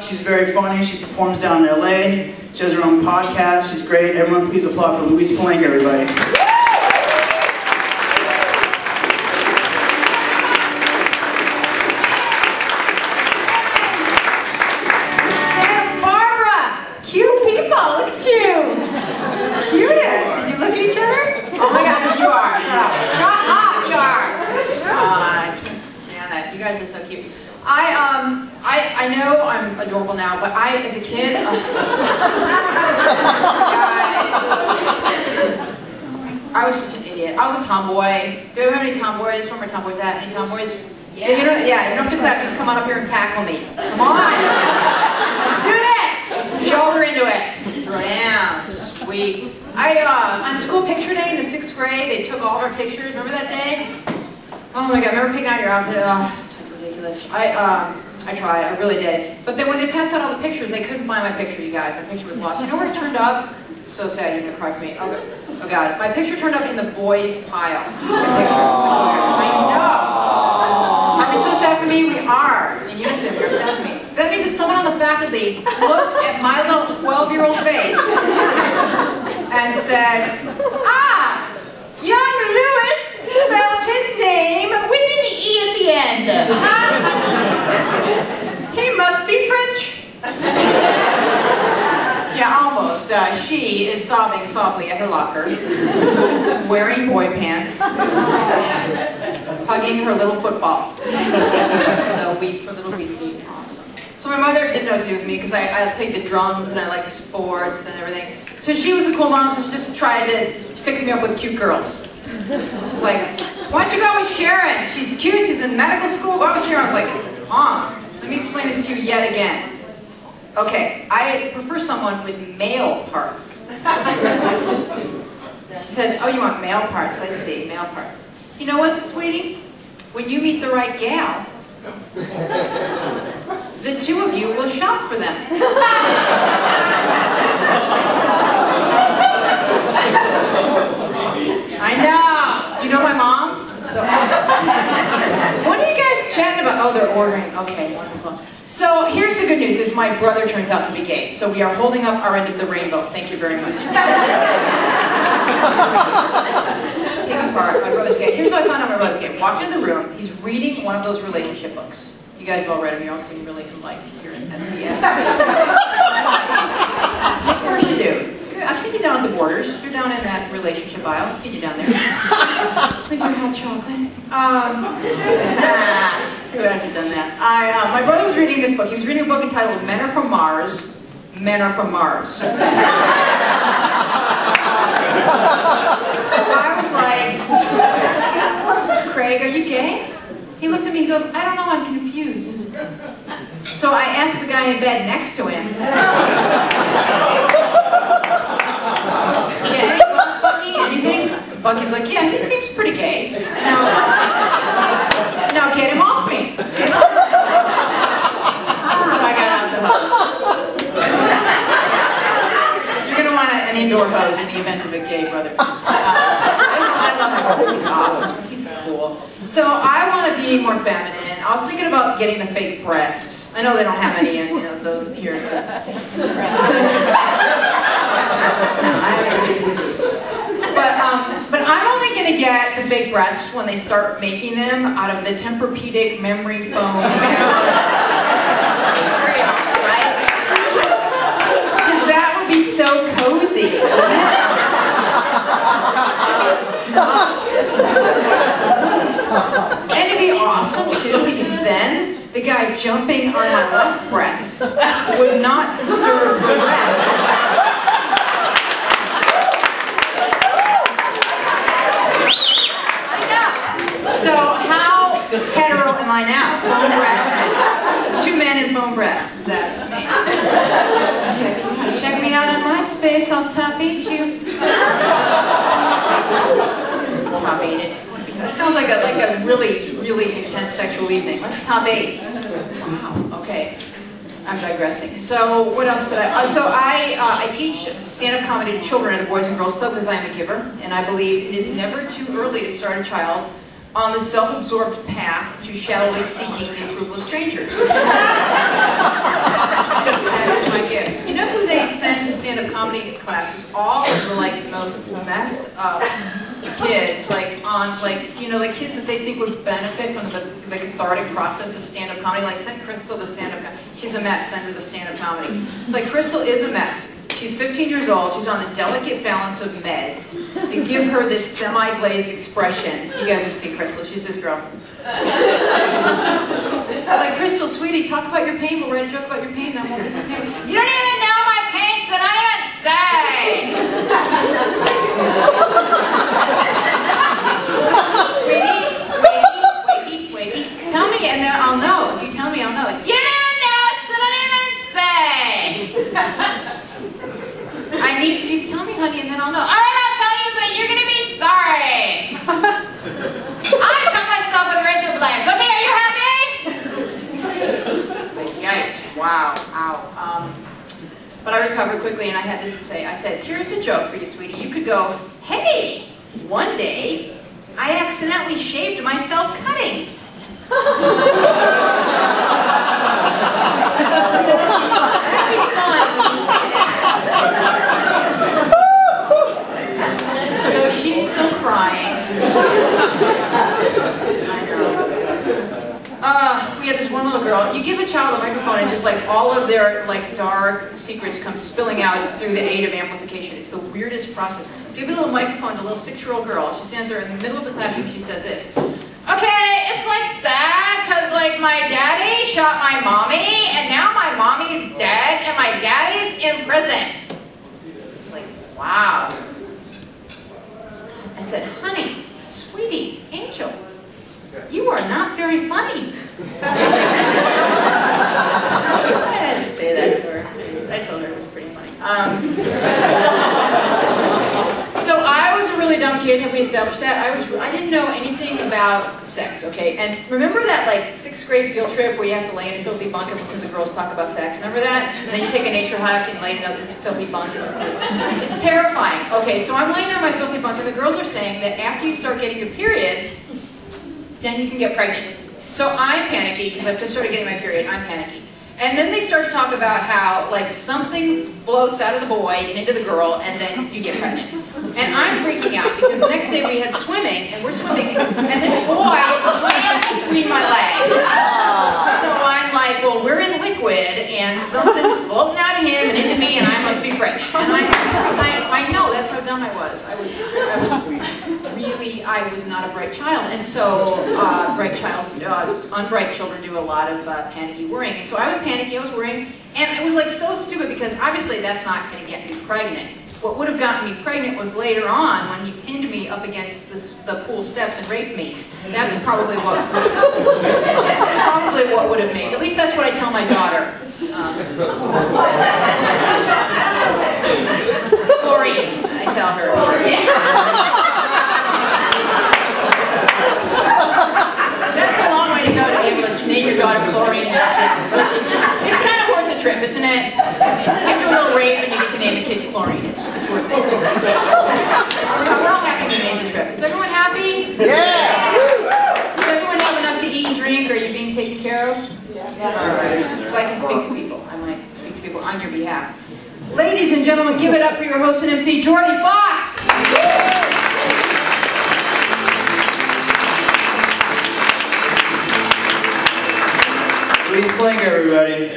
She's very funny. She performs down in LA. She has her own podcast. She's great. Everyone please applaud for Louise Palanker, everybody. Santa Barbara! Cute people! Look at you! Cutest! Did you look at each other? Oh my god, you are! Shut up! Shut up! You are! I can't stand that. You guys are so cute. I know I'm adorable now, but as a kid, guys, I was such an idiot. I was a tomboy. Do we have any tomboys? Where are my tomboys at? Any tomboys? Yeah. You don't have to clap. Just come on up here and tackle me. Come on. Let's do this. Put some shoulder into it. Throw down. Sweet. On school picture day in the 6th grade, they took all of our pictures. Remember that day? Oh my god, remember picking out your outfit? Oh, it's like ridiculous. I tried, I really did. But then when they passed out all the pictures, they couldn't find my picture, you guys. My picture was lost. You know where it turned up? So sad, you're gonna cry for me. Oh god. My picture turned up in the boys' pile. My picture. I know. Are we so sad for me? We are. In unison, we are sad for me. That means that someone on the faculty looked at my little 12-year-old face and said, "Ah, young Louis spells his name with an E at the end. He must be French." Yeah, almost. She is sobbing softly at her locker, wearing boy pants, hugging her little football. So weak for little BC. Awesome. So my mother didn't know what to do with me because I played the drums and I liked sports and everything. So she was a cool mom, so she just tried to fix me up with cute girls. She's like, "Why don't you go with Sharon? She's cute, she's in medical school, go with Sharon." I was like, "Mom, let me explain this to you yet again. Okay, I prefer someone with male parts." She said, "Oh, you want male parts? I see, male parts. You know what, sweetie? When you meet the right gal, the two of you will shop for them." I know. Do you know my mom? So awesome. What are you guys chatting about? Oh, they're ordering. Okay, wonderful. So here's the good news: is my brother turns out to be gay. So we are holding up our end of the rainbow. Thank you very much. Taking part. My brother's gay. Here's how I found out my brother's gay. Walked in the room. He's reading one of those relationship books. You guys have all read them. You all seem really enlightened here at the end. Of course you do. I've seen you down at the Borders. You're down in that relationship aisle. I've seen you down there. With your hot chocolate. Who hasn't done that? My brother was reading this book. He was reading a book entitled Men Are From Mars, Men Are From Mars. So I was like, "What's up, Craig? Are you gay?" He looks at me, he goes, "I don't know, I'm confused." So I asked the guy in bed next to him, "Yeah, any thoughts, Bucky? Anything?" Bucky's like, "Yeah, he seems pretty gay. Now get him off me." So I got out the hose. You're going to want an indoor hose in the event of a gay brother. I love my brother. He's awesome. He's cool. So I want to be more feminine. I was thinking about getting the fake breasts. I know they don't have any, those here. I haven't seen them. But I'm only going to get the fake breasts when they start making them out of the Tempur-Pedic memory foam material, right? Because that would be so cozy, wouldn't it? And it'd be awesome too, because then the guy jumping on my left breast would not disturb the rest. So how hetero am I now? Foam breasts. 2 men in foam breasts. That's me. Check me out on MySpace. I'll top 8 you. Top 8 it. That sounds like a really, really intense sexual evening. Let's top 8. Wow. Okay. I'm digressing. So what else did I teach stand-up comedy to children at a Boys and Girls Club because I am a giver, and I believe it is never too early to start a child on the self-absorbed path to shallowly seeking the approval of strangers. comedy classes, all of the like most messed up kids, like on like, you know, like kids that they think would benefit from the cathartic process of stand-up comedy, like send Crystal to stand-up comedy. She's a mess, send her to stand-up comedy. It's like Crystal is a mess. She's 15 years old, she's on a delicate balance of meds. They give her this semi-glazed expression. You guys have seen Crystal, she's this girl. I'm like, Crystal, sweetie, talk about your pain, we'll write a joke about your pain, that won't be so pain. You don't even know my pain, so don't even say! Sweetie, wakey, tell me and then I'll know. If you tell me, I'll know. You don't even know, so don't even say! I need for you to tell me, honey, and then I'll know. All right, I'll tell you, but you're gonna be sorry. I cut myself with razor blades. Okay, are you happy? It's like, yikes! Wow! Ow! But I recovered quickly, and I had this to say. I said, "Here's a joke for you, sweetie. You could go, hey, one day I accidentally shaved myself cutting." So she's still crying. We had this one little girl. You give a child a microphone and just like all of their like dark secrets come spilling out through the aid of amplification. It's the weirdest process. Give a little microphone to a little 6-year-old girl. She stands there in the middle of the classroom. She says this. Okay, it's like sad because like my daddy shot my mommy and now my mommy's dead and my daddy's in prison. It's like, wow. I said, honey, sweetie, angel, you are not very funny. I had to say that to her. I told her it was pretty funny. So I was a really dumb kid, and if we established that, I didn't know anything about sex, okay? And remember that like 6th grade field trip where you have to lay in a filthy bunk and listen to the girls talk about sex? Remember that? And then you take a nature hike and lay in this filthy bunk and listen to it's terrifying. Okay, so I'm laying on my filthy bunk and the girls are saying that after you start getting your period, then you can get pregnant. So I'm panicky because I've just started getting my period. I'm panicky. And then they start to talk about how like something floats out of the boy and into the girl and then you get pregnant. And I'm freaking out because the next day we had swimming and we're swimming and this boy slams between my legs. So I'm like, well, we're in liquid and something's floating out of him and into me and I must be pregnant. And I know that's how dumb I was. I was not a bright child. And so unbright children do a lot of panicky worrying. And so I was panicky, I was worrying, and it was like so stupid because obviously that's not going to get me pregnant. What would have gotten me pregnant was later on when he pinned me up against the pool steps and raped me. That's probably what would have made. At least that's what I tell my daughter. Chlorine, I tell her. That's a long way to go to be able to name your daughter Chlorine. It's kind of worth the trip, isn't it? Get to a little rape and you get to name a kid Chlorine. It's worth it. We're all happy we made the trip. Is everyone happy? Yeah! Does everyone have enough to eat and drink? Are you being taken care of? Yeah. All right. So I can speak to people. I might speak to people on your behalf. Ladies and gentlemen, give it up for your host and MC, Jordy Fox! Louise Palanker, everybody.